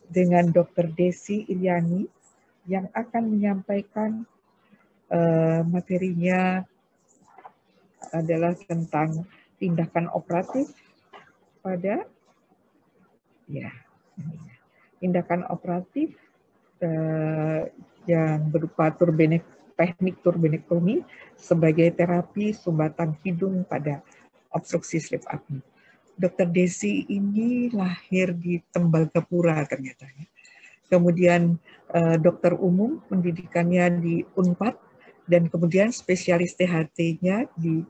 dengan Dr. Desi Iriani yang akan menyampaikan materinya adalah tentang tindakan operatif pada tindakan operatif yang berupa teknik turbinektomi sebagai terapi sumbatan hidung pada obstruksi sleep apnea. Dr. Desi ini lahir di Tembagapura ternyata. Kemudian dokter umum, pendidikannya di Unpad, dan kemudian spesialis THT-nya di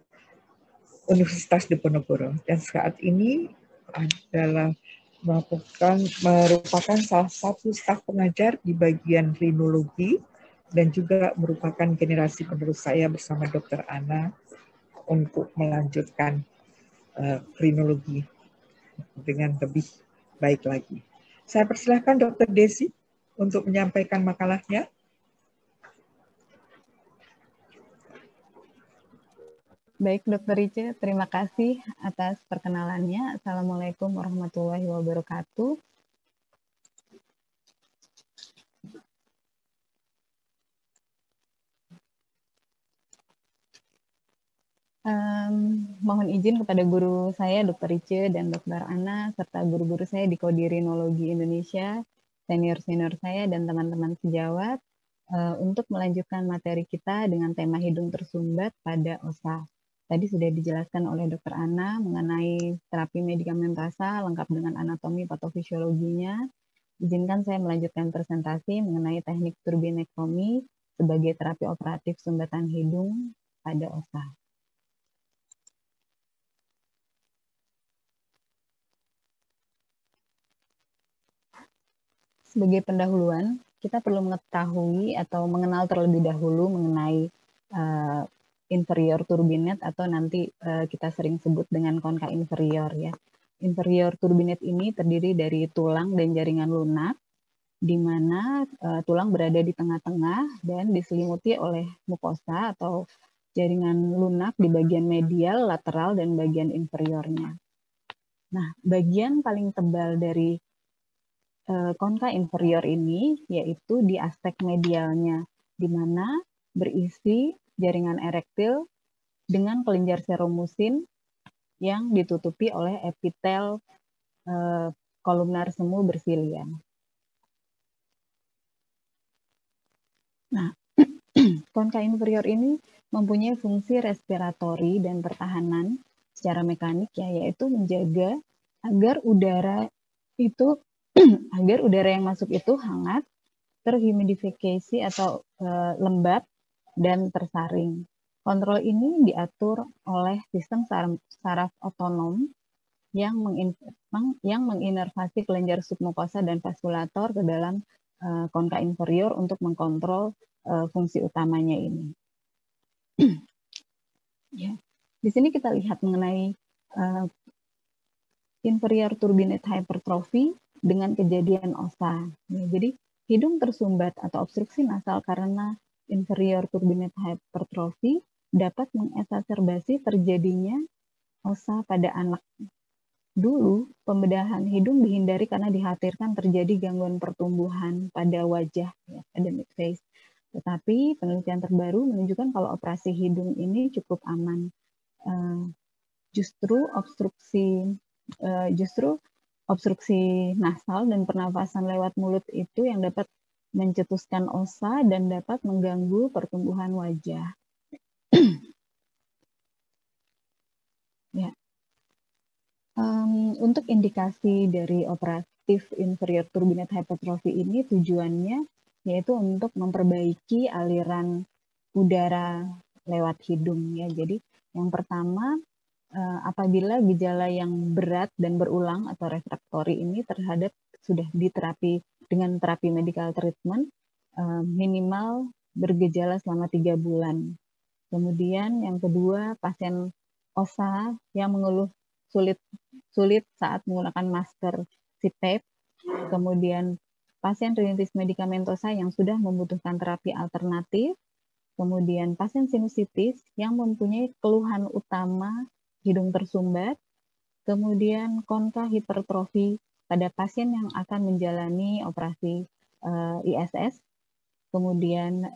Universitas Diponegoro. Dan saat ini adalah merupakan salah satu staf pengajar di bagian rinologi dan juga merupakan generasi penerus saya bersama Dr. Ana untuk melanjutkan rinologi dengan lebih baik lagi. Saya persilahkan Dr. Desi untuk menyampaikan makalahnya. Baik, Dr. Rice, terima kasih atas perkenalannya. Assalamualaikum warahmatullahi wabarakatuh. Mohon izin kepada guru saya, Dr. Rice dan Dr. Ana, serta guru-guru saya di Kodi Rinologi Indonesia, senior-senior saya, dan teman-teman sejawat, untuk melanjutkan materi kita dengan tema hidung tersumbat pada OSA. Tadi sudah dijelaskan oleh Dr. Ana mengenai terapi medikamentasa lengkap dengan anatomi patofisiologinya. Izinkan saya melanjutkan presentasi mengenai teknik turbinektomi sebagai terapi operatif sumbatan hidung pada OSA. Sebagai pendahuluan, kita perlu mengetahui atau mengenal terlebih dahulu mengenai inferior turbinet atau nanti kita sering sebut dengan konka inferior ya. Inferior turbinet ini terdiri dari tulang dan jaringan lunak, di mana tulang berada di tengah-tengah dan diselimuti oleh mukosa atau jaringan lunak di bagian medial, lateral, dan bagian inferiornya. Nah, bagian paling tebal dari konka inferior ini yaitu di aspek medialnya, di mana berisi jaringan erektil dengan kelenjar seromusin yang ditutupi oleh epitel kolumnar semu bersilia. Nah, konka inferior ini mempunyai fungsi respiratori dan pertahanan secara mekanik ya, yaitu menjaga agar udara yang masuk itu hangat, terhumidifikasi atau lembab, dan tersaring. Kontrol ini diatur oleh sistem saraf otonom yang menginervasi kelenjar submukosa dan vaskulator ke dalam konka inferior untuk mengkontrol fungsi utamanya ini. Ya. Di sini kita lihat mengenai inferior turbinate hypertrophy dengan kejadian OSA. Ya, jadi hidung tersumbat atau obstruksi nasal karena inferior turbinate hypertrophy dapat mengeksaserbasi terjadinya OSA pada anak. Dulu, pembedahan hidung dihindari karena dikhawatirkan terjadi gangguan pertumbuhan pada wajah, ya, endemic face. Tetapi penelitian terbaru menunjukkan kalau operasi hidung ini cukup aman. Justru obstruksi nasal dan pernafasan lewat mulut itu yang dapat mencetuskan OSA dan dapat mengganggu pertumbuhan wajah. Ya. Untuk indikasi dari operatif inferior turbinate hypertrophy ini tujuannya yaitu untuk memperbaiki aliran udara lewat hidung ya. Jadi yang pertama, apabila gejala yang berat dan berulang atau refraktori ini terhadap sudah diterapi dengan terapi medical treatment, minimal bergejala selama 3 bulan. Kemudian yang kedua, pasien OSA yang mengeluh sulit saat menggunakan masker CPAP, kemudian pasien rinitis medikamentosa yang sudah membutuhkan terapi alternatif, kemudian pasien sinusitis yang mempunyai keluhan utama hidung tersumbat, kemudian konka hipertrofi pada pasien yang akan menjalani operasi ISS, kemudian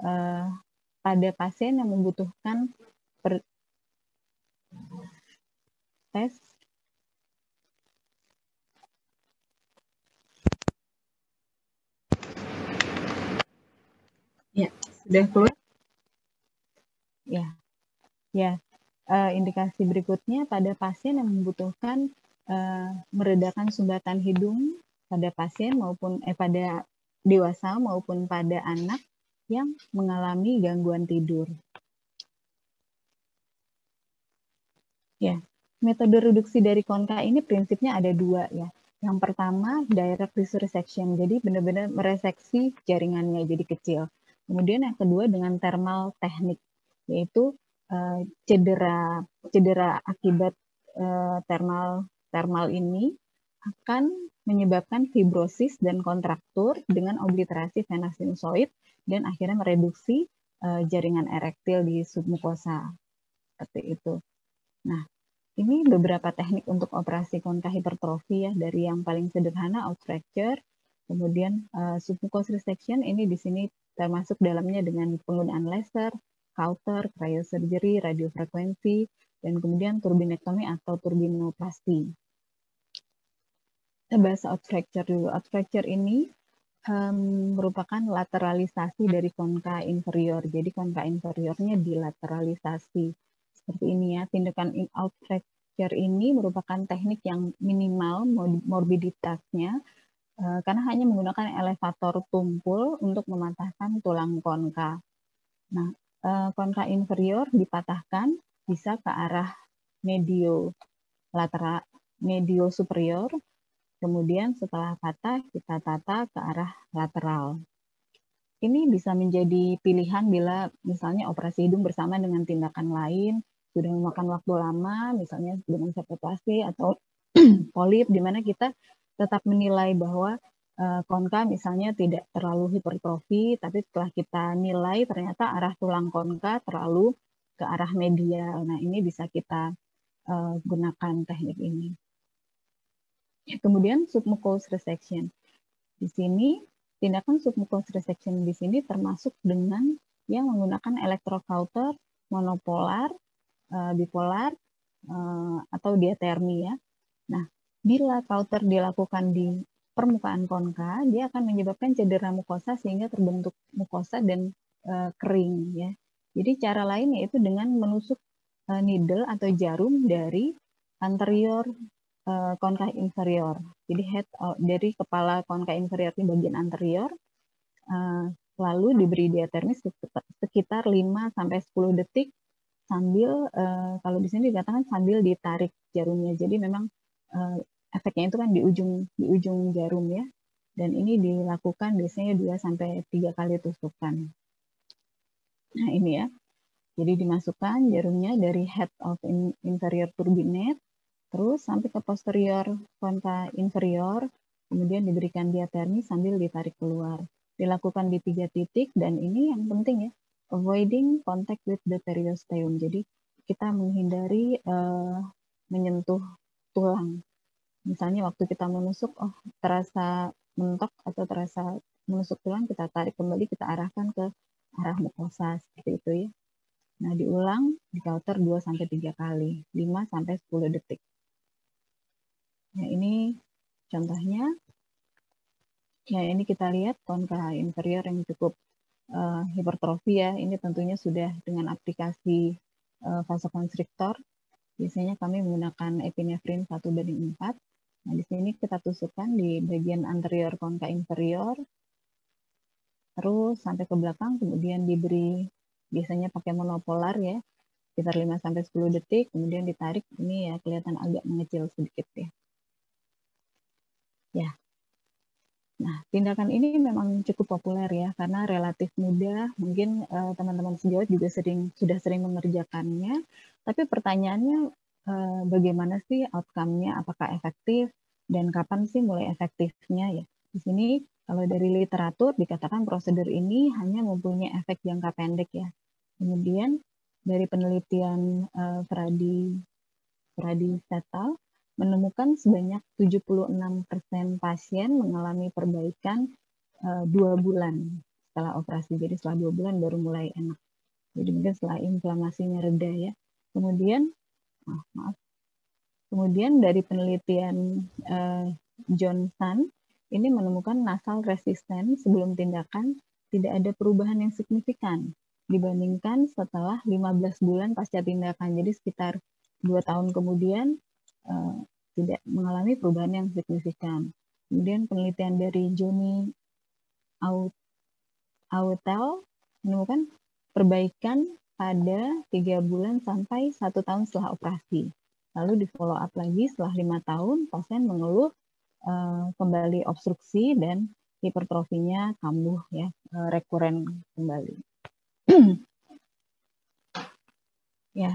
pada pasien yang membutuhkan tes ya sudah keluar ya. Indikasi berikutnya pada pasien yang membutuhkan meredakan sumbatan hidung pada pasien maupun pada dewasa maupun pada anak yang mengalami gangguan tidur. Ya, metode reduksi dari konka ini prinsipnya ada dua ya. Yang pertama direct resection, jadi benar-benar mereseksi jaringannya jadi kecil. Kemudian yang kedua dengan thermal teknik, yaitu cedera akibat thermal ini akan menyebabkan fibrosis dan kontraktur dengan obliterasi vena sinusoid dan akhirnya mereduksi jaringan erektil di submukosa seperti itu. Nah, ini beberapa teknik untuk operasi konka hipertrofi ya, dari yang paling sederhana out fracture, kemudian submucous resection ini di sini termasuk dalamnya dengan penggunaan laser, Cauter, cryosurgery, radiofrekuensi, dan kemudian turbinektomi atau turbinoplasti. Kita bahas out fracture dulu. Out fracture ini merupakan lateralisasi dari konka inferior. Jadi konka inferiornya dilateralisasi. Seperti ini ya, tindakan out fracture ini merupakan teknik yang minimal morbiditasnya karena hanya menggunakan elevator tumpul untuk mematahkan tulang konka. Nah, konka inferior dipatahkan bisa ke arah medio superior, kemudian setelah patah kita tata ke arah lateral. Ini bisa menjadi pilihan bila misalnya operasi hidung bersama dengan tindakan lain sudah memakan waktu lama, misalnya dengan septoplasti atau polip, di mana kita tetap menilai bahwa konka misalnya tidak terlalu hipertrofi, tapi setelah kita nilai ternyata arah tulang konka terlalu ke arah medial. Nah, ini bisa kita gunakan teknik ini. Kemudian submucous resection. Di sini tindakan submucous resection di sini termasuk dengan yang menggunakan electrocauter monopolar, bipolar, atau diatermi ya. Nah, bila cauter dilakukan di permukaan konka, dia akan menyebabkan cedera mukosa sehingga terbentuk mukosa dan kering ya. Jadi cara lain yaitu dengan menusuk needle atau jarum dari anterior konka inferior. Jadi dari kepala konka inferior di bagian anterior, lalu diberi diatermi sekitar 5 sampai 10 detik sambil kalau di sini dikatakan sambil ditarik jarumnya. Jadi memang efeknya itu kan di ujung jarum ya. Dan ini dilakukan biasanya 2 sampai 3 kali tusukan. Nah, ini ya. Jadi dimasukkan jarumnya dari head of inferior turbinate terus sampai ke posterior konka inferior, kemudian diberikan diatermi sambil ditarik keluar. Dilakukan di 3 titik dan ini yang penting ya, avoiding contact with the periosteum. Jadi kita menghindari menyentuh tulang. Misalnya waktu kita menusuk, terasa mentok atau terasa menusuk tulang, kita tarik kembali, kita arahkan ke arah mukosa seperti itu ya. Nah, diulang di cauter 2 sampai 3 kali, 5 sampai 10 detik. Nah, ini contohnya. Ya, ini kita lihat konka inferior yang cukup hipertrofi ya. Ini tentunya sudah dengan aplikasi vasokonstriktor. Biasanya kami menggunakan epinefrin 1:4. Nah, di sini kita tusukkan di bagian anterior konka inferior. Terus sampai ke belakang, kemudian diberi biasanya pakai monopolar ya. Sekitar 5 sampai 10 detik, kemudian ditarik. Ini ya kelihatan agak mengecil sedikit ya. Ya. Nah, tindakan ini memang cukup populer ya, karena relatif mudah. Mungkin teman-teman sejawat juga sudah sering mengerjakannya. Tapi pertanyaannya, bagaimana sih outcome-nya? Apakah efektif? Dan kapan sih mulai efektifnya ya? Di sini kalau dari literatur dikatakan prosedur ini hanya mempunyai efek jangka pendek ya. Kemudian dari penelitian Fradi Setal, menemukan sebanyak 76% pasien mengalami perbaikan 2 bulan setelah operasi. Jadi setelah 2 bulan baru mulai enak. Jadi mungkin setelah inflamasinya reda ya. Kemudian dari penelitian Johnson ini menemukan nasal resisten sebelum tindakan tidak ada perubahan yang signifikan dibandingkan setelah 15 bulan pasca tindakan. Jadi sekitar 2 tahun kemudian tidak mengalami perubahan yang signifikan. Kemudian penelitian dari Johnny Autel menemukan perbaikan pada 3 bulan sampai 1 tahun setelah operasi. Lalu di follow up lagi setelah 5 tahun, pasien mengeluh kembali obstruksi dan hipertrofinya kambuh ya, rekuren kembali. Ya,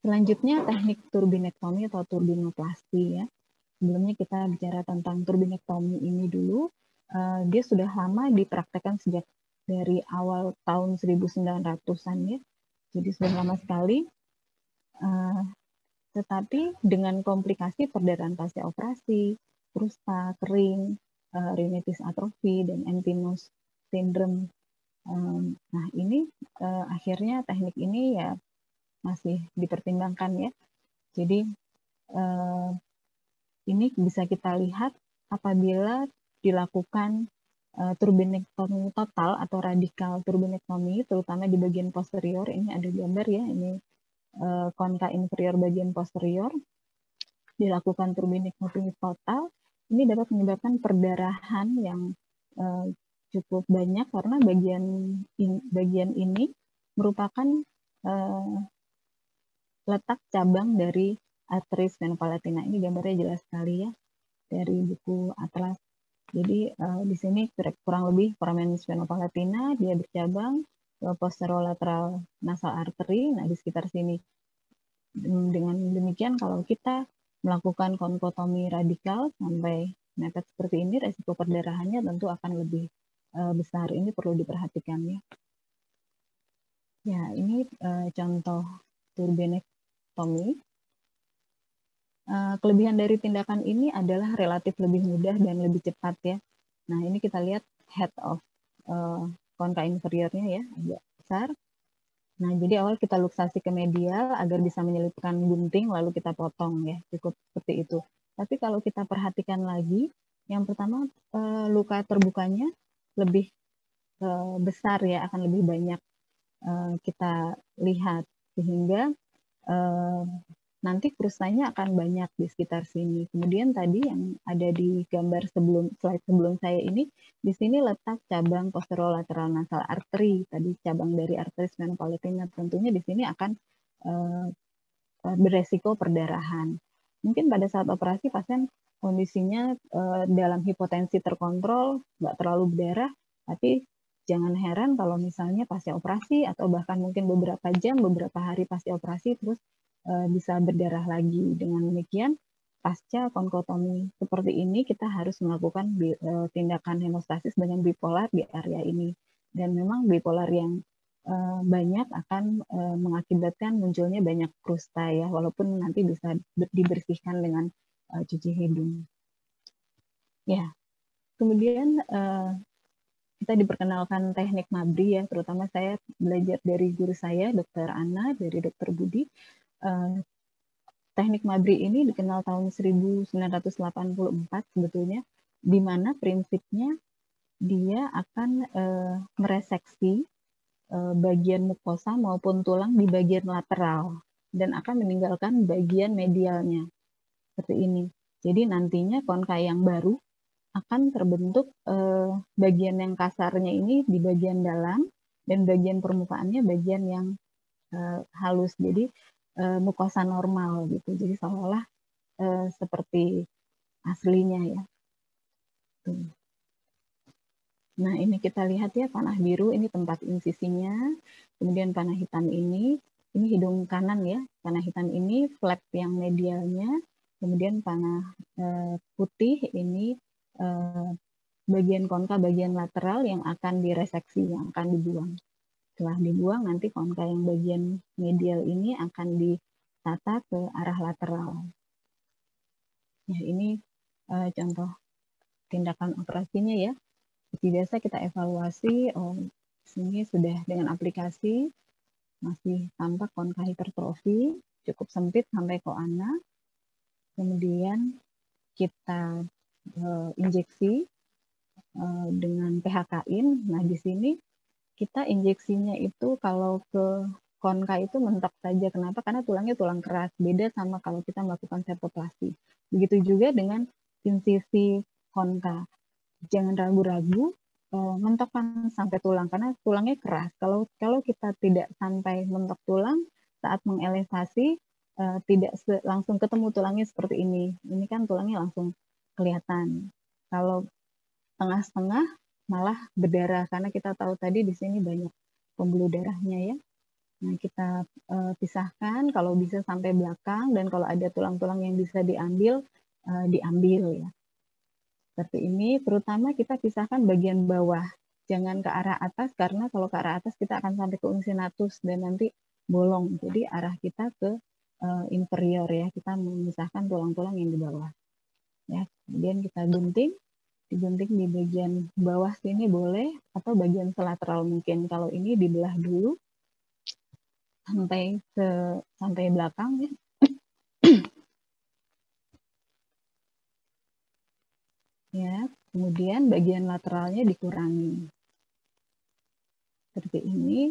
selanjutnya teknik turbinektomi atau turbinoplasti ya. Sebelumnya kita bicara tentang turbinektomi ini dulu. Dia sudah lama dipraktekkan sejak dari awal tahun 1900-an ya. Jadi sudah lama sekali. Tetapi dengan komplikasi perdarahan pasca operasi, krusta, kering, rheumatis atrofi, dan empty-nose syndrome. Nah ini akhirnya teknik ini ya masih dipertimbangkan ya. Jadi ini bisa kita lihat apabila dilakukan turbinektomi total atau radikal turbinektomi, terutama di bagian posterior. Ini ada gambar ya, ini konka inferior bagian posterior, dilakukan turbinektomi total, ini dapat menyebabkan perdarahan yang cukup banyak karena bagian ini merupakan letak cabang dari arteris venopalatina. Ini gambarnya jelas sekali ya dari buku atlas. Jadi di sini kurang lebih foramen venopalatina, dia bercabang ke posterolateral nasal artery. Nah di sekitar sini. Dengan demikian kalau kita melakukan konkotomi radikal sampai mepet seperti ini, resiko perdarahannya tentu akan lebih besar. Ini perlu diperhatikan ya. Ya ini contoh turbinektomi. Kelebihan dari tindakan ini adalah relatif lebih mudah dan lebih cepat ya. Nah ini kita lihat head of konka inferiornya ya, agak besar. Nah jadi awal kita luksasi ke medial agar bisa menyelipkan gunting lalu kita potong ya, cukup seperti itu. Tapi kalau kita perhatikan lagi, yang pertama luka terbukanya lebih besar ya, akan lebih banyak kita lihat sehingga nanti krustanya akan banyak di sekitar sini. Kemudian tadi yang ada di gambar slide sebelum saya ini, di sini letak cabang posterolateral nasal artery, tadi cabang dari arteris venopalatina. Tentunya di sini akan beresiko perdarahan. Mungkin pada saat operasi pasien kondisinya dalam hipotensi terkontrol, nggak terlalu berdarah, tapi jangan heran kalau misalnya pasca operasi atau bahkan mungkin beberapa jam, beberapa hari pasca operasi terus bisa berdarah lagi. Dengan demikian, pasca konkotomi seperti ini kita harus melakukan tindakan hemostasis dengan bipolar di area ini. Dan memang bipolar yang banyak akan mengakibatkan munculnya banyak krusta ya, walaupun nanti bisa dibersihkan dengan cuci hidung. Ya, kemudian kita diperkenalkan teknik MABRI ya, terutama saya belajar dari guru saya, Dr. Ana, dari Dr. Budi. Teknik MABRI ini dikenal tahun 1984 sebetulnya, di mana prinsipnya dia akan mereseksi bagian mukosa maupun tulang di bagian lateral dan akan meninggalkan bagian medialnya seperti ini. Jadi nantinya konka yang baru akan terbentuk bagian yang kasarnya ini di bagian dalam dan bagian permukaannya bagian yang halus. Jadi mukosa normal gitu. Jadi seolah-olah seperti aslinya ya. Tuh. Nah ini kita lihat ya, panah biru ini tempat insisinya, kemudian panah hitam ini hidung kanan ya, panah hitam ini flap yang medialnya, kemudian panah putih ini bagian konka bagian lateral yang akan direseksi, yang akan dibuang. Setelah dibuang nanti konka yang bagian medial ini akan ditata ke arah lateral. Ya, ini contoh tindakan operasinya ya. Seperti biasa kita evaluasi, oh sini sudah dengan aplikasi masih tampak konka hipertrofi, cukup sempit sampai koana. Kemudian kita injeksi dengan PHK-in. Nah, di sini kita injeksinya itu kalau ke konka itu mentok saja. Kenapa? Karena tulangnya tulang keras. Beda sama kalau kita melakukan septoplasti. Begitu juga dengan insisi konka. Jangan ragu-ragu mentokkan sampai tulang karena tulangnya keras. Kalau kita tidak sampai mentok tulang saat mengelevasi tidak langsung ketemu tulangnya seperti ini. Ini kan tulangnya langsung kelihatan. Kalau tengah-tengah malah berdarah karena kita tahu tadi di sini banyak pembuluh darahnya ya. Nah, kita pisahkan kalau bisa sampai belakang dan kalau ada tulang-tulang yang bisa diambil, diambil ya. Seperti ini, terutama kita pisahkan bagian bawah. Jangan ke arah atas karena kalau ke arah atas kita akan sampai ke unsinatus dan nanti bolong. Jadi arah kita ke inferior ya. Kita memisahkan tulang-tulang yang di bawah. Ya, kemudian kita gunting. Digunting di bagian bawah sini boleh atau bagian lateral mungkin. Kalau ini dibelah dulu sampai belakang ya. Ya, kemudian bagian lateralnya dikurangi. Seperti ini.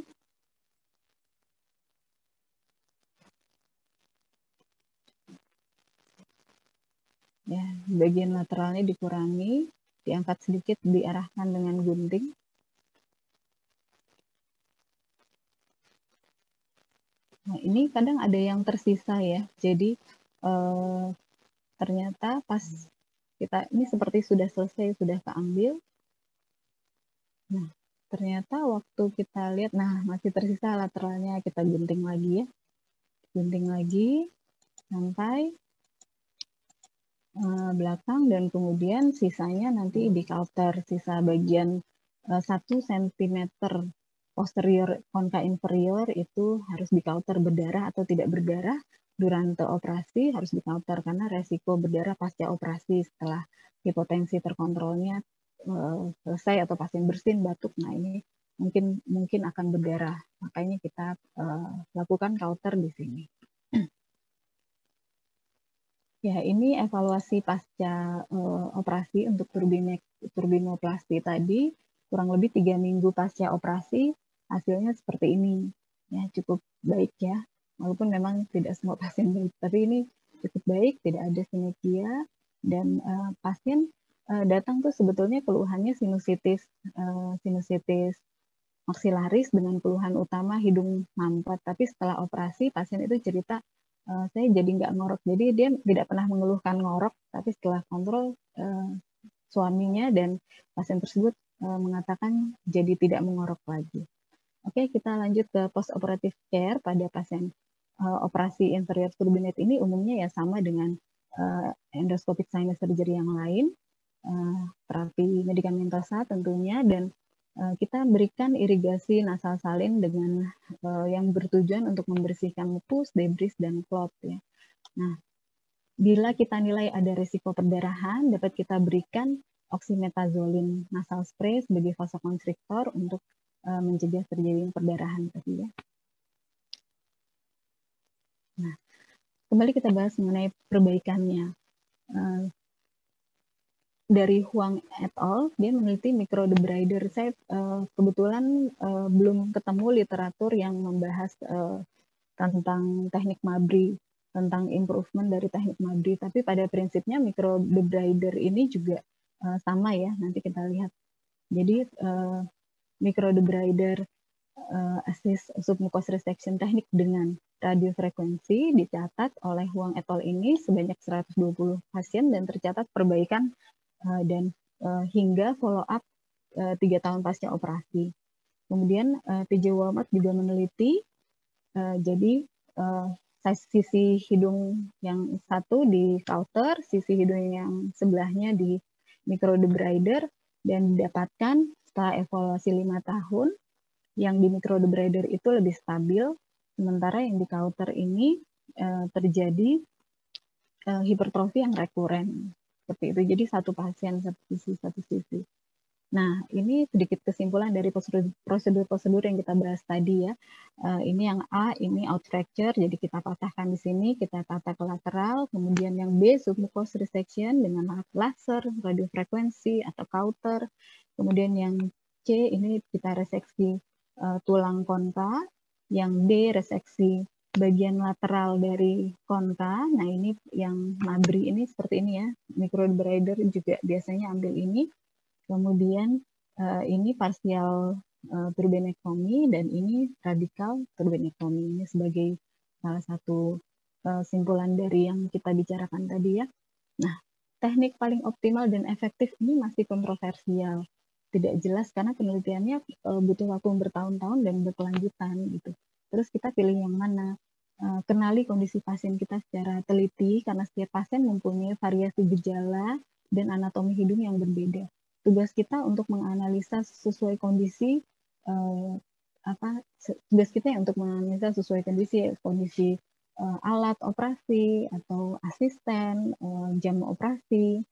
Ya, bagian lateralnya dikurangi, diangkat sedikit, diarahkan dengan gunting. Nah, ini kadang ada yang tersisa ya. Jadi ternyata pas kita ini seperti sudah selesai, sudah keambil. Nah, ternyata waktu kita lihat, nah masih tersisa lateralnya, kita gunting lagi ya. Gunting lagi sampai belakang dan kemudian sisanya nanti di counter, sisa bagian 1 cm posterior konka inferior itu harus di counter berdarah atau tidak berdarah durante operasi, harus di counter karena resiko berdarah pasca operasi setelah hipotensi terkontrolnya selesai atau pasien bersin batuk, nah ini mungkin akan berdarah, makanya kita lakukan counter di sini. Ya, ini evaluasi pasca operasi untuk turbinoplasti tadi, kurang lebih 3 minggu pasca operasi, hasilnya seperti ini. Ya, cukup baik ya, walaupun memang tidak semua pasien baik, tapi ini cukup baik, tidak ada sinekia, dan pasien datang tuh sebetulnya keluhannya sinusitis maksilaris dengan keluhan utama hidung mampet, tapi setelah operasi pasien itu cerita, saya jadi nggak ngorok. Jadi dia tidak pernah mengeluhkan ngorok, tapi setelah kontrol suaminya dan pasien tersebut mengatakan jadi tidak mengorok lagi. Oke, kita lanjut ke post operative care pada pasien operasi inferior turbinate ini umumnya ya sama dengan endoscopic sinus surgery yang lain, terapi medikamentosa tentunya, dan kita berikan irigasi nasal salin dengan yang bertujuan untuk membersihkan pus, debris, dan clot ya. Nah, bila kita nilai ada risiko perdarahan, dapat kita berikan oxymetazoline nasal spray sebagai vasokonstriktor untuk mencegah terjadinya perdarahan tadi ya. Nah, kembali kita bahas mengenai perbaikannya. Dari Huang et al, dia meneliti microdebrider. Saya kebetulan belum ketemu literatur yang membahas tentang teknik Mabry, tentang improvement dari teknik Mabry. Tapi pada prinsipnya microdebrider ini juga sama ya, nanti kita lihat. Jadi microdebrider assist submucous resection teknik dengan radiofrekuensi dicatat oleh Huang et al ini sebanyak 120 pasien dan tercatat perbaikan dan hingga follow up 3 tahun pasca operasi. Kemudian PJ Walmart juga meneliti, jadi sisi hidung yang satu di counter, sisi hidung yang sebelahnya di microdebrider, dan didapatkan setelah evaluasi 5 tahun, yang di microdebrider itu lebih stabil, sementara yang di counter ini terjadi hipertrofi yang rekuren seperti itu. Jadi satu pasien satu sisi. Nah, ini sedikit kesimpulan dari prosedur-prosedur yang kita bahas tadi ya. Ini yang A, ini out fracture, jadi kita patahkan di sini, kita tata ke lateral. Kemudian yang B, submucous resection dengan laser, radiofrekuensi atau Cauter. Kemudian yang C, ini kita reseksi tulang konka. Yang D, reseksi bagian lateral dari konka. Nah, ini yang Mabry ini seperti ini ya. Microbrider juga biasanya ambil ini. Kemudian ini parsial turbenektomi dan ini radikal turbenektomi. Ini sebagai salah satu simpulan dari yang kita bicarakan tadi ya. Nah, teknik paling optimal dan efektif ini masih kontroversial. Tidak jelas karena penelitiannya butuh waktu bertahun-tahun dan berkelanjutan gitu. Terus kita pilih yang mana? Kenali kondisi pasien kita secara teliti karena setiap pasien mempunyai variasi gejala dan anatomi hidung yang berbeda. Tugas kita untuk menganalisa sesuai kondisi tugas kita untuk menganalisa sesuai kondisi alat operasi atau asisten, jam operasi,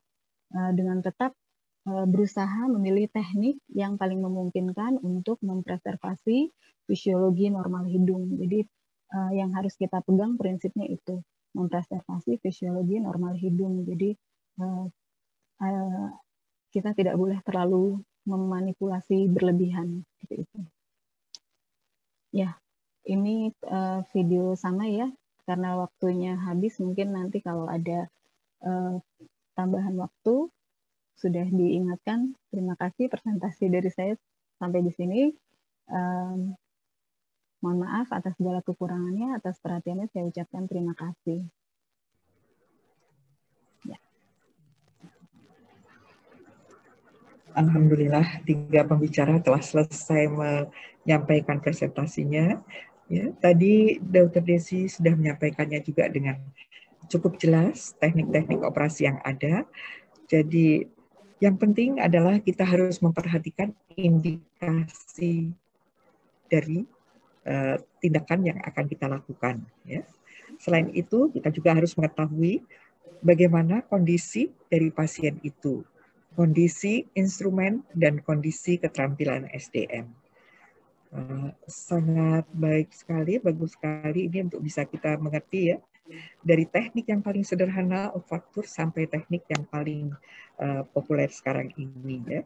dengan tetap berusaha memilih teknik yang paling memungkinkan untuk mempreservasi fisiologi normal hidung. Jadi yang harus kita pegang prinsipnya itu, mempreservasi fisiologi normal hidung. Jadi kita tidak boleh terlalu memanipulasi berlebihan gitu itu. Ya, ini video sama ya, karena waktunya habis. Mungkin nanti kalau ada tambahan waktu sudah diingatkan. Terima kasih presentasi dari saya sampai di sini. Mohon maaf atas segala kekurangannya, atas perhatiannya saya ucapkan terima kasih. Alhamdulillah, 3 pembicara telah selesai menyampaikan presentasinya. Ya, tadi Dr. Desi sudah menyampaikannya juga dengan cukup jelas teknik-teknik operasi yang ada. Jadi yang penting adalah kita harus memperhatikan indikasi dari tindakan yang akan kita lakukan. Ya. Selain itu, kita juga harus mengetahui bagaimana kondisi dari pasien itu, kondisi instrumen, dan kondisi keterampilan SDM. Sangat baik sekali, bagus sekali ini untuk bisa kita mengerti ya, dari teknik yang paling sederhana, faktur, sampai teknik yang paling populer sekarang ini ya.